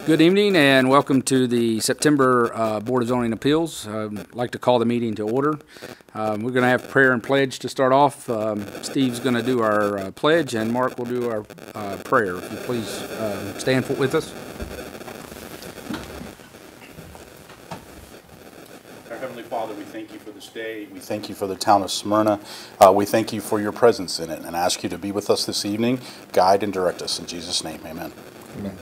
Good evening and welcome to the September Board of Zoning Appeals. I'd like to call the meeting to order. We're going to have prayer and pledge to start off. Steve's going to do our pledge and Mark will do our prayer. If you please stand with us. Our Heavenly Father, we thank you for this day. We thank you for the town of Smyrna. We thank you for your presence in it and ask you to be with us this evening, guide and direct us. In Jesus' name, amen. Amen.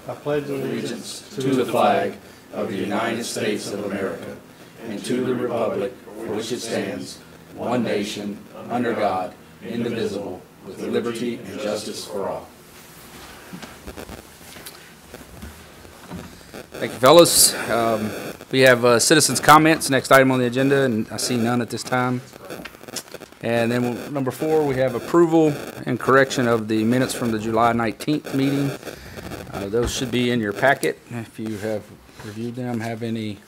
I pledge allegiance to the flag of the United States of America and to the republic for which it stands, one nation, under God, indivisible, with liberty and justice for all. Thank you, fellas. We have citizens' comments, next item on the agenda, and I see none at this time. And then number 4, we have approval and correction of the minutes from the July 19th meeting. Those should be in your packet. If you have reviewed them, have any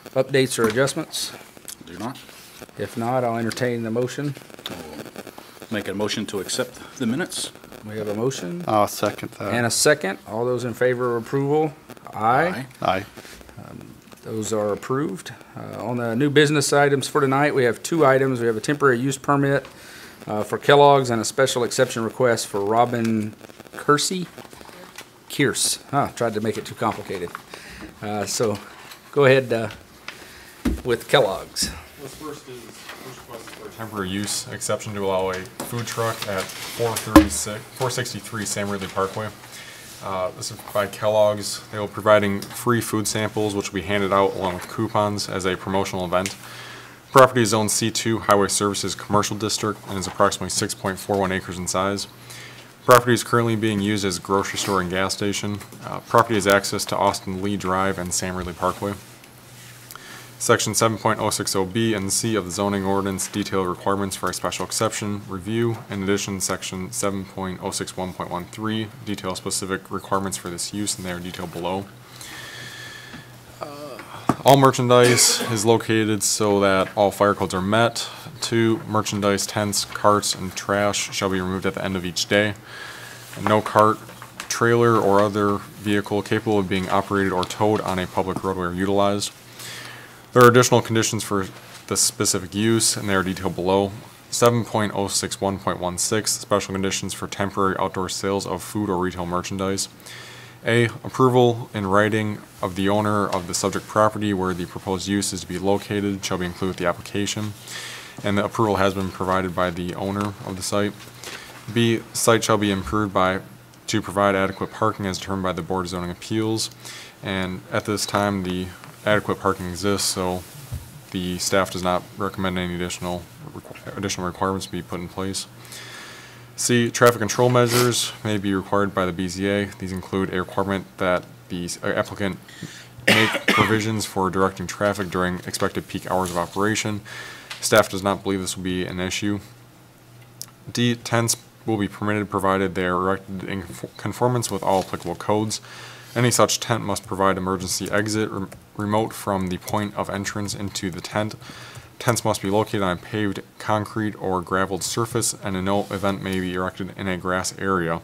updates or adjustments? Do not. If not, I'll entertain the motion. Make a motion to accept the minutes. We have a motion I'll second that. and a second. All those in favor of approval? Aye. Aye. Those are approved. On the new business items for tonight, we have 2 items. We have a temporary use permit for Kellogg's and a special exception request for Robin Kearse. Tried to make it too complicated. So go ahead with Kellogg's. This first request for a temporary use exception to allow a food truck at 463 Sam Ridley Parkway. This is by Kellogg's. They will be providing free food samples, which will be handed out along with coupons as a promotional event. Property is zoned C2 Highway Services Commercial District and is approximately 6.41 acres in size. Property is currently being used as a grocery store and gas station. Property has access to Austin Lee Drive and Sam Ridley Parkway. Section 7.060B and C of the zoning ordinance detail requirements for a special exception review. In addition, section 7.061.13 detail specific requirements for this use, and they are detailed below. All merchandise is located so that all fire codes are met. 2, merchandise, tents, carts, and trash shall be removed at the end of each day. And no cart, trailer, or other vehicle capable of being operated or towed on a public roadway are utilized. There are additional conditions for the specific use, and they are detailed below. 7.061.16, special conditions for temporary outdoor sales of food or retail merchandise. A, approval in writing of the owner of the subject property where the proposed use is to be located shall be included with the application, and the approval has been provided by the owner of the site. B, site shall be improved to provide adequate parking as determined by the Board of Zoning Appeals, and at this time the adequate parking exists, so the staff does not recommend any additional requirements be put in place. C, traffic control measures may be required by the BZA. These include a requirement that the applicant make provisions for directing traffic during expected peak hours of operation. Staff does not believe this will be an issue. D, tents will be permitted provided they are erected in conformance with all applicable codes. Any such tent must provide emergency exit remote from the point of entrance into the tent. Tents must be located on a paved concrete or graveled surface, and in no event may be erected in a grass area.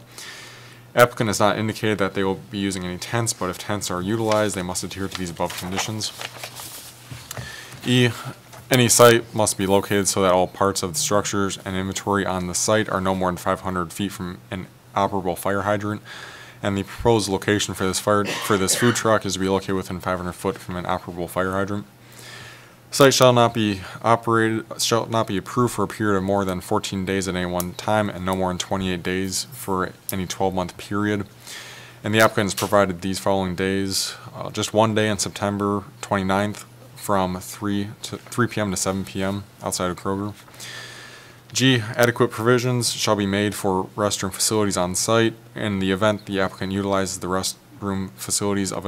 Applicant has not indicated that they will be using any tents, but if tents are utilized, they must adhere to these above conditions. E, any site must be located so that all parts of the structures and inventory on the site are no more than 500 feet from an operable fire hydrant, and the proposed location for this food truck is to be located within 500 foot from an operable fire hydrant. Site shall not be approved for a period of more than 14 days at any one time and no more than 28 days for any 12-month period. And the applicant has provided these following days, just one day on September 29th from 3 p.m. to 7 p.m. outside of Kroger. G, adequate provisions shall be made for restroom facilities on site. In the event the applicant utilizes the restroom facilities of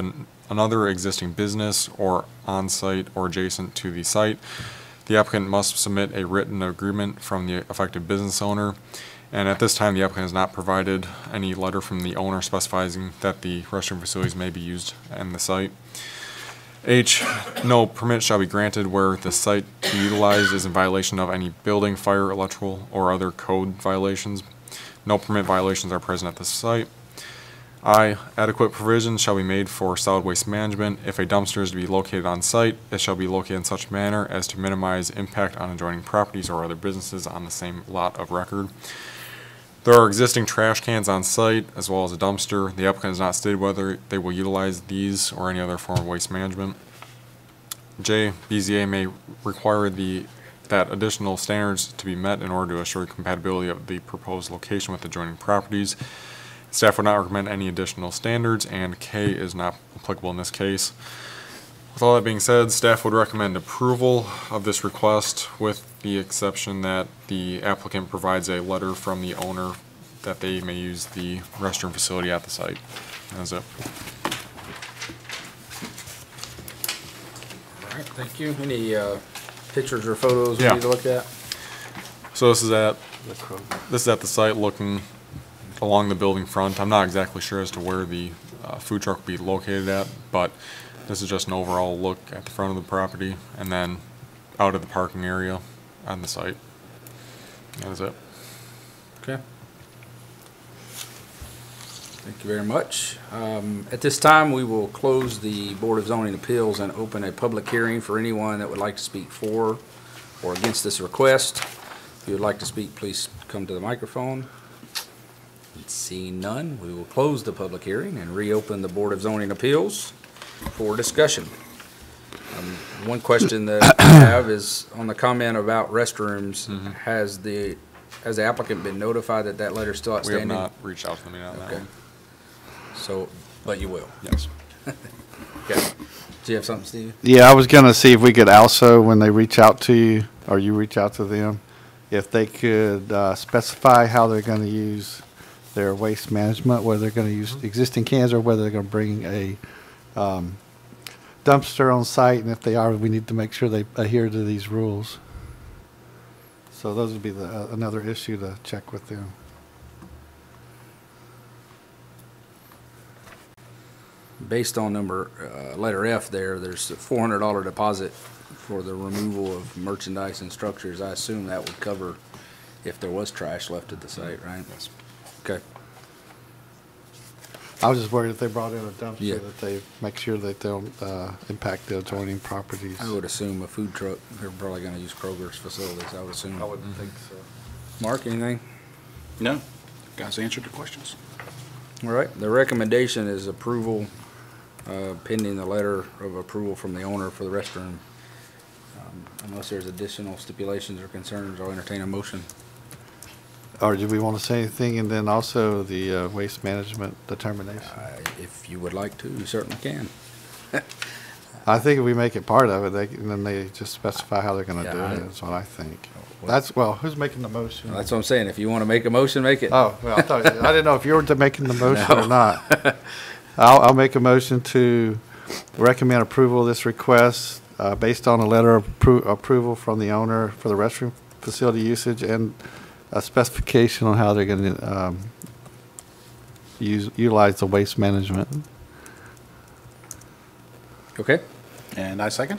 another existing business or on-site or adjacent to the site, the applicant must submit a written agreement from the affected business owner. And at this time, the applicant has not provided any letter from the owner specifying that the restroom facilities may be used in the site. H, no permit shall be granted where the site to be utilized is in violation of any building, fire, electrical, or other code violations. No permit violations are present at the site. I, adequate provisions shall be made for solid waste management. If a dumpster is to be located on site, it shall be located in such manner as to minimize impact on adjoining properties or other businesses on the same lot of record. There are existing trash cans on site as well as a dumpster. The applicant has not stated whether they will utilize these or any other form of waste management. J, BZA may require that additional standards to be met in order to assure compatibility of the proposed location with adjoining properties. Staff would not recommend any additional standards, and K is not applicable in this case. With all that being said, staff would recommend approval of this request with the exception that the applicant provides a letter from the owner that they may use the restroom facility at the site. That's it. All right, thank you. Any pictures or photos we Yeah. need to look at? So this is at the site looking along the building front. I'm not exactly sure as to where the food truck will be located at, but this is just an overall look at the front of the property and then out of the parking area on the site. That is it. Okay. Thank you very much. At this time, we will close the Board of Zoning Appeals and open a public hearing for anyone that would like to speak for or against this request. If you would like to speak, please come to the microphone. Seeing none, we will close the public hearing and reopen the Board of Zoning Appeals for discussion. One question that I have is on the comment about restrooms. Has the applicant been notified that that letter's still We have outstanding? not reached out to them yet on that Okay. one. So, but you will. Yes. Okay. Do you have something, Steve? Yeah, I was gonna see if we could also, when they reach out to you, or you reach out to them, if they could specify how they're gonna use their waste management, whether they're gonna use existing cans or whether they're gonna bring a dumpster on site, and if they are, we need to make sure they adhere to these rules. So those would be another issue to check with them. Based on letter F there, there's a $400 deposit for the removal of merchandise and structures. I assume that would cover if there was trash left at the site, right? Yes. Okay. I was just worried if they brought in a Yeah. dumpster that they make sure that they don't impact the adjoining properties. I would assume a food truck, they're probably gonna use Kroger's facilities, I would assume. I wouldn't think so. Mark, anything? No, guys answered the questions. All right, the recommendation is approval, pending the letter of approval from the owner for the restroom. Unless there's additional stipulations or concerns, I'll entertain a motion. Or do we want to say anything, and then also the waste management determination? If you would like to, you certainly can. I think if we make it part of it, and then they just specify how they're going to Yeah, do it, is what I think. Well- Well, who's making the motion? That's what I'm saying, if you wanna make a motion, make it. Oh, well, I didn't know if you were making the motion or not. I'll make a motion to recommend approval of this request based on a letter of approval from the owner for the restroom facility usage and a specification on how they're going to utilize the waste management. Okay, And I second?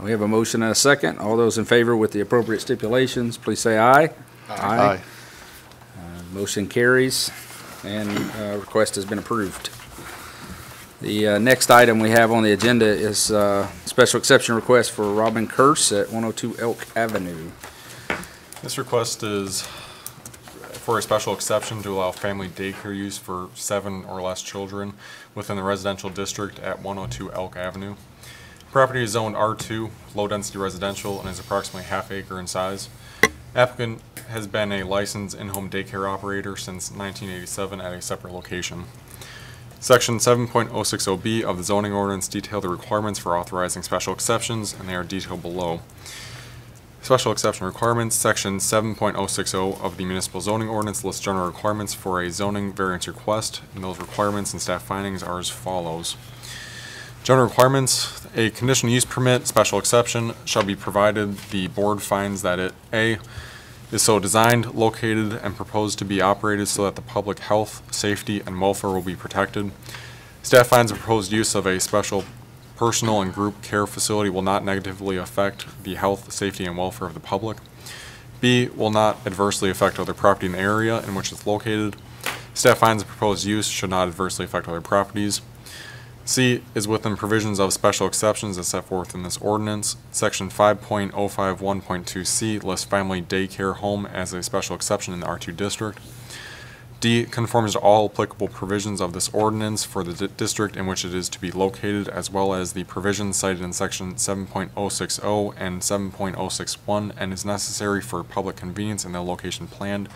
we have a motion and a second. All those in favor with the appropriate stipulations, please say aye. Aye. Motion carries, and request has been approved. The next item we have on the agenda is special exception request for Robin Curse at 102 Elk Avenue. This request is for a special exception to allow family daycare use for 7 or less children within the residential district at 102 Elk Avenue. Property is zoned R2, low-density residential, and is approximately half acre in size. Applicant has been a licensed in-home daycare operator since 1987 at a separate location. Section 7.060B of the zoning ordinance detail the requirements for authorizing special exceptions, and they are detailed below. Special exception requirements, Section 7.060 of the municipal zoning ordinance lists general requirements for a zoning variance request, and those requirements and staff findings are as follows. General requirements, a conditional use permit, special exception, shall be provided. The board finds that it, A, is so designed, located, and proposed to be operated so that the public health, safety, and welfare will be protected. Staff finds the proposed use of a special personal and group care facility will not negatively affect the health, safety, and welfare of the public. B, will not adversely affect other property in the area in which it's located. Staff finds the proposed use should not adversely affect other properties. C is within provisions of special exceptions as set forth in this ordinance. Section 5.051.2C lists family daycare home as a special exception in the R2 district. D conforms to all applicable provisions of this ordinance for the district in which it is to be located, as well as the provisions cited in section 7.060 and 7.061, and is necessary for public convenience in the location planned.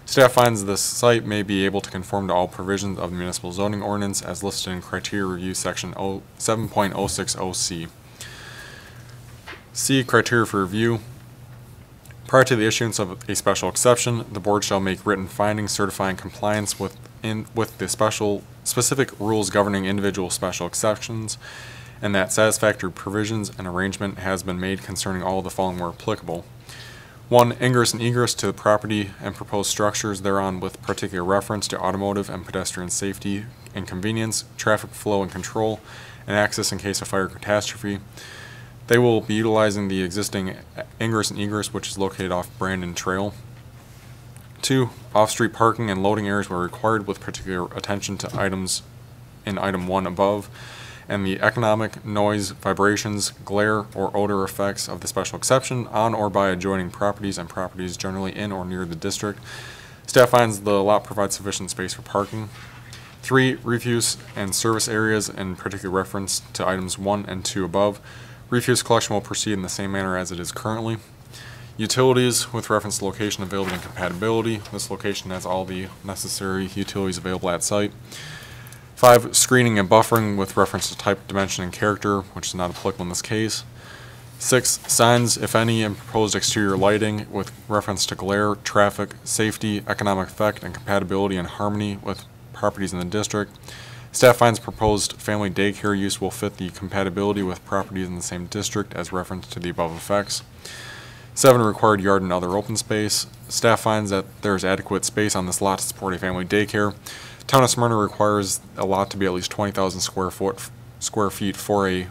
Staff finds this site may be able to conform to all provisions of the municipal zoning ordinance as listed in criteria review section 7.060C. C, criteria for review. Prior to the issuance of a special exception, the board shall make written findings certifying compliance with the specific rules governing individual special exceptions, and that satisfactory provisions and arrangement has been made concerning all of the following where applicable. 1. Ingress and egress to the property and proposed structures thereon with particular reference to automotive and pedestrian safety and convenience, traffic flow and control, and access in case of fire catastrophe. They will be utilizing the existing ingress and egress, which is located off Brandon Trail. 2. Off-street parking and loading areas were required with particular attention to items in item 1 above, and the economic, noise, vibrations, glare, or odor effects of the special exception on or by adjoining properties and properties generally in or near the district. Staff finds the lot provides sufficient space for parking. 3. Refuse and service areas in particular reference to items 1 and 2 above. Refuse collection will proceed in the same manner as it is currently. Utilities with reference to location, availability, and compatibility. This location has all the necessary utilities available at site. 5. Screening and buffering with reference to type, dimension, and character, which is not applicable in this case. 6. Signs, if any, and proposed exterior lighting with reference to glare, traffic, safety, economic effect, and compatibility and harmony with properties in the district. Staff finds proposed family daycare use will fit the compatibility with properties in the same district as referenced to the above effects. 7. Required yard and other open space. Staff finds that there is adequate space on this lot to support a family daycare. Town of Smyrna requires a lot to be at least 20,000 square feet for a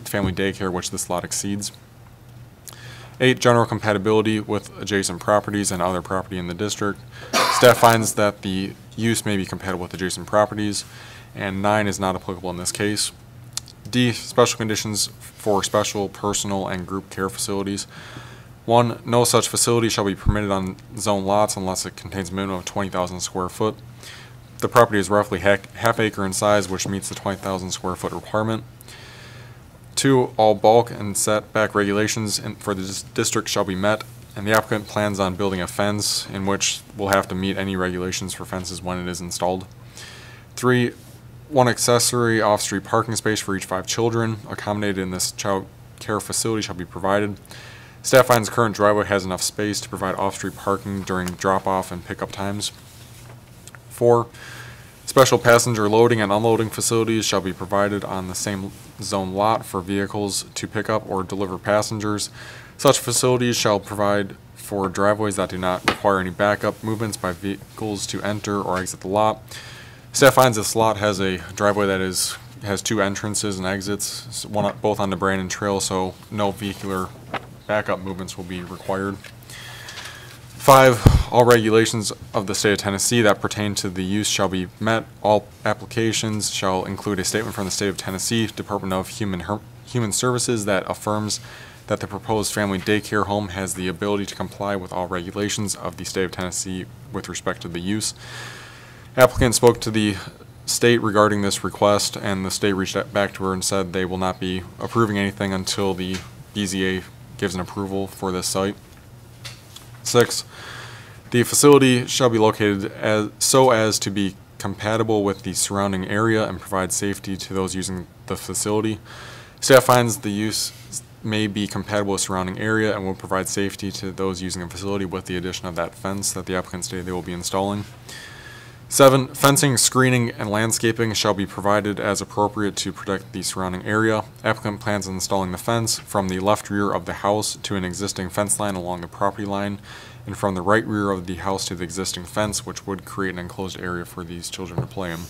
family daycare, which this lot exceeds. 8. General compatibility with adjacent properties and other property in the district. Staff finds that the use may be compatible with adjacent properties, and 9 is not applicable in this case. D. Special conditions for special, personal, and group care facilities. 1. No such facility shall be permitted on zone lots unless it contains a minimum of 20,000 square foot. The property is roughly half acre in size, which meets the 20,000 square foot requirement. 2. All bulk and setback regulations for the district shall be met, and the applicant plans on building a fence in which will have to meet any regulations for fences when it is installed. 3. 1 accessory off-street parking space for each 5 children accommodated in this child care facility shall be provided. Staff finds current driveway has enough space to provide off-street parking during drop-off and pickup times. 4. Special passenger loading and unloading facilities shall be provided on the same zone lot for vehicles to pick up or deliver passengers. Such facilities shall provide for driveways that do not require any backup movements by vehicles to enter or exit the lot. Staff finds this lot has a driveway that has 2 entrances and exits, both on the Brandon Trail, so no vehicular backup movements will be required. 5. All regulations of the state of Tennessee that pertain to the use shall be met. All applications shall include a statement from the state of Tennessee Department of Human Services that affirms that the proposed family daycare home has the ability to comply with all regulations of the state of Tennessee with respect to the use. Applicant spoke to the state regarding this request, and the state reached back to her and said they will not be approving anything until the BZA gives an approval for this site. 6. The facility shall be located so as to be compatible with the surrounding area and provide safety to those using the facility. Staff finds the use may be compatible with surrounding area and will provide safety to those using the facility with the addition of that fence that the applicant stated they will be installing. 7. Fencing, screening, and landscaping shall be provided as appropriate to protect the surrounding area. Applicant plans on installing the fence from the left rear of the house to an existing fence line along the property line, and from the right rear of the house to the existing fence, which would create an enclosed area for these children to play in.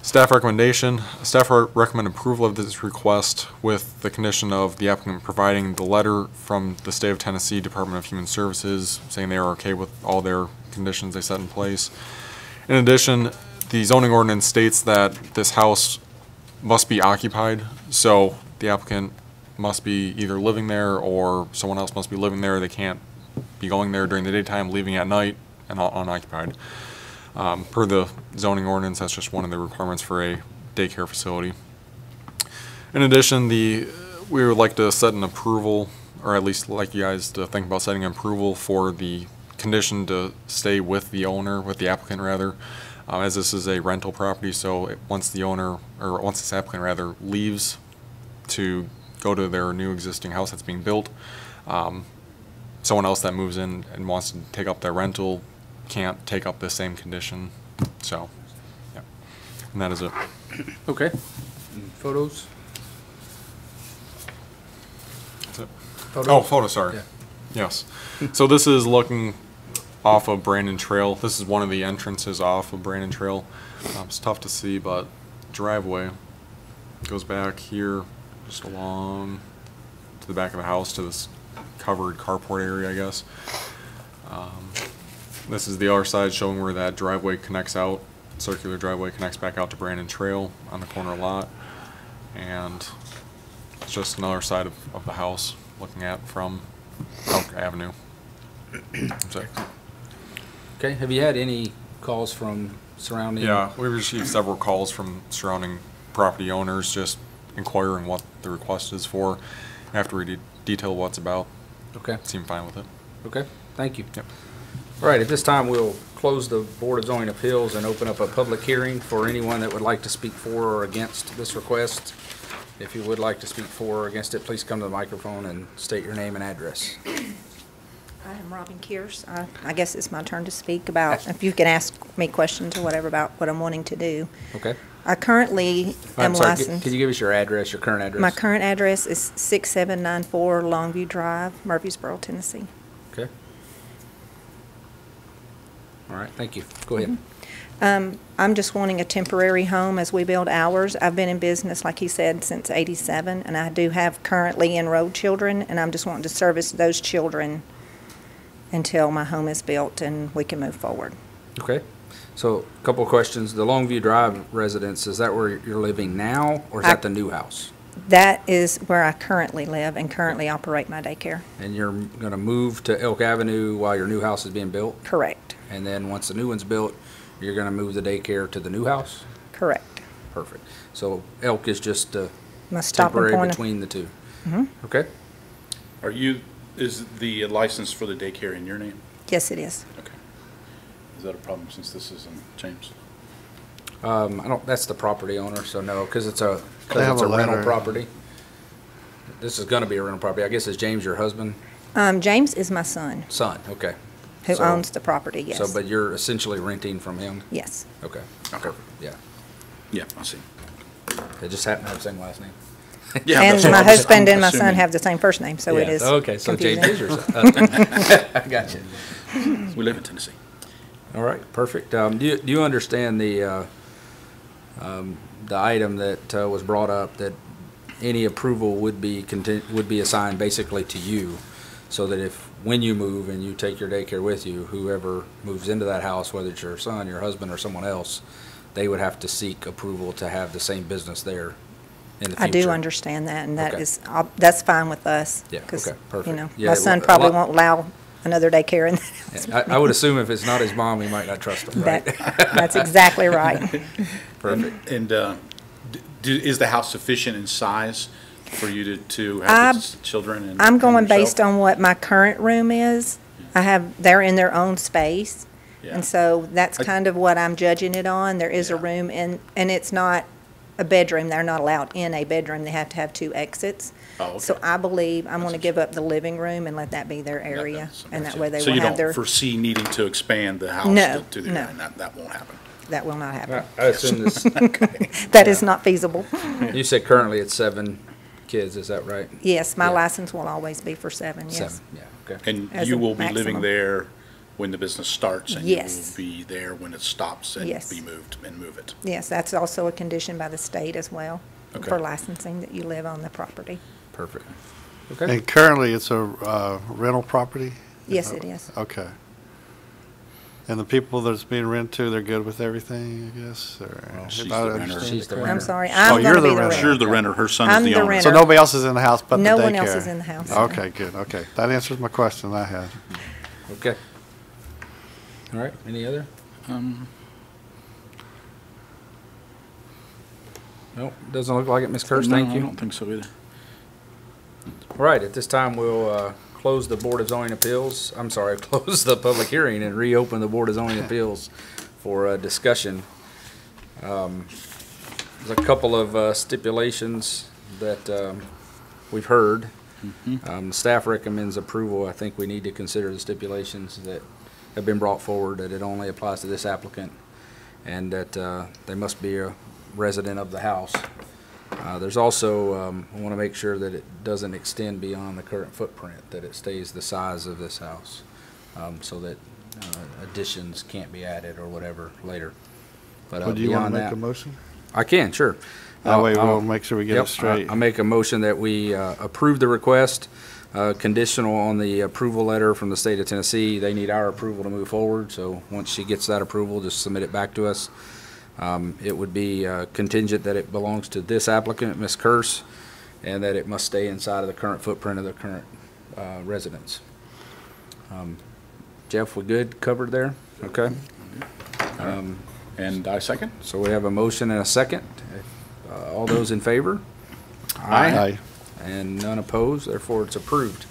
Staff recommendation. Staff recommend approval of this request with the condition of the applicant providing the letter from the State of Tennessee Department of Human Services saying they are okay with all their conditions they set in place, In addition, the zoning ordinance states that this house must be occupied, so the applicant must be either living there or someone else must be living there. They can't be going there during the daytime, leaving at night, and unoccupied. Per the zoning ordinance, that's just one of the requirements for a daycare facility. In addition, we would like to set an approval, or at least like you guys to think about setting an approval for the condition to stay with the owner, with the applicant rather, as this is a rental property, so once the owner, or once this applicant rather, leaves to go to their new existing house that's being built, someone else that moves in and wants to take up their rental can't take up the same condition, so, yeah, and that is it. Okay. Photos? That's it. Photos? Oh, photo, sorry. Yeah. Yes. So this is looking off of Brandon Trail. This is one of the entrances off of Brandon Trail. It's tough to see, but driveway goes back here, just along to the back of the house to this covered carport area, I guess. This is the other side showing where that driveway connects out, circular driveway connects back out to Brandon Trail on the corner lot. And it's just another side of the house looking at from Elk Avenue. So, Okay, have you had any calls from surrounding? yeah, we received several calls from surrounding property owners just inquiring what the request is for. After we detail what's about, Okay, seem fine with it. okay, thank you. Yep. All right, at this time, we'll close the Board of Zoning Appeals and open up a public hearing for anyone that would like to speak for or against this request. If you would like to speak for or against it, please come to the microphone and state your name and address. I am Robin Kears. I guess it's my turn to speak about, if you can ask me questions or whatever about what I'm wanting to do. Okay? I currently am I'm sorry, licensed. could you give us your address, your current address? My current address is 6794 Longview Drive, Murfreesboro, Tennessee. Okay. All right, thank you. Go ahead. I'm just wanting a temporary home as we build ours. I've been in business, like he said, since '87, and I do have currently enrolled children, and I'm just wanting to service those children until my home is built and we can move forward. Okay. So, a couple of questions. The Longview Drive residence, is that where you're living now, or is that the new house? That is where I currently live and currently operate my daycare. And you're going to move to Elk Avenue while your new house is being built? Correct. And then once the new one's built, you're going to move the daycare to the new house? Correct. Perfect. So Elk is just My stopping temporary point. between the two? Okay. Is the license for the daycare in your name? Yes, it is. Okay. Is that a problem since this isn't James? I don't, that's the property owner, so no, because it's a They have a rental letter. property. This is going to be a rental property. I guess is James your husband? James is my son, Son, okay. who So- owns the property, yes. So, but you're essentially renting from him? Yes. Okay. Okay. Yeah. Yeah, I see. They just happen to have the same last name. Yeah, And that's what my I was- husband I'm and my son assuming. have the same first name, so it Yeah. is Okay, so James is confusing. your son. I got you. We live in Tennessee. All right, perfect. Do you understand the item that was brought up, that any approval would be assigned basically to you, so that if, when you move and you take your daycare with you, whoever moves into that house, whether it's your son, your husband, or someone else, they would have to seek approval to have the same business there in the I future? do understand that, and that Okay. is, that's fine with us. Yeah, 'cause, okay, perfect. You know, Yeah, my son a probably lot- won't allow another daycare in that house. I would assume if it's not his mom, he might not trust him, right? That's exactly right. Perfect. And is the house sufficient in size for you to have its children and I'm going and yourself? based on what my current room is. They're in their own space. Yeah. And so that's I- kind of what I'm judging it on. There is a Yeah. room and it's not a bedroom. They're not allowed in a bedroom. They have to have 2 exits. Oh, okay. So I believe I'm going to That's give up the living room and let that be their area. And that way they So will you have don't their, foresee needing to expand the house No, to the, no. that won't happen. that will not happen. I assume this, That is not feasible. you said currently it's 7 kids, is that right? Yes, my Yeah. license will always be for 7, yes. 7, yeah, okay. And As you a will be living maximum. there when the business starts, and Yes. you will be there when it stops and Yes. be moved and move it. Yes, that's also a condition by the state as well Okay. for licensing, that you live on the property. Perfect. Okay, And currently, it's a rental property? Yes, it is. Okay. And the people that's being rented to, they're good with everything, I guess, or? Well, she's if I the renter. understand She's it the correctly. I'm sorry, Oh, I'm you're gonna the be the renter. renter. You're the renter, her son I'm is the the owner. renter. So nobody else is in the house but the daycare? No one else is in the house. Okay, good, okay. That answers my question I had. Okay. All right, any other? Nope, doesn't look like it, Ms. Kurz, thank No, I you. don't think so either. All right, at this time, we'll close the Board of Zoning Appeals, I'm sorry, close the public hearing and reopen the Board of Zoning Appeals for discussion. There's a couple of stipulations that we've heard. Staff recommends approval. I think we need to consider the stipulations that have been brought forward, that it only applies to this applicant, and that they must be a resident of the house. There's also, I want to make sure that it doesn't extend beyond the current footprint, that it stays the size of this house, so that additions can't be added or whatever later. But Well, do you want beyond to make that, a motion? I can, sure. That way I'll- we'll make sure we get Yep, it straight. I make a motion that we approve the request, conditional on the approval letter from the state of Tennessee. They need our approval to move forward, so once she gets that approval, just submit it back to us. It would be contingent that it belongs to this applicant, Ms. Kurz, and that it must stay inside of the current footprint of the current residence. Jeff, we good, covered there? Okay. And I second? So we have a motion and a second. All those in favor? Aye. And none opposed, therefore it's approved.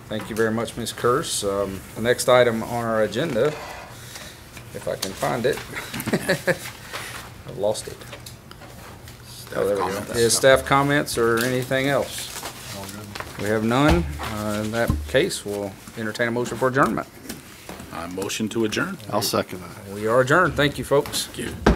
Thank you very much, Ms. Kurz. The next item on our agenda, if I can find it, I've lost it. Oh, there we go. Is staff comments or anything else? We have none. In that case, we'll entertain a motion for adjournment. I motion to adjourn. I'll second that. We are adjourned. Thank you, folks. Thank you.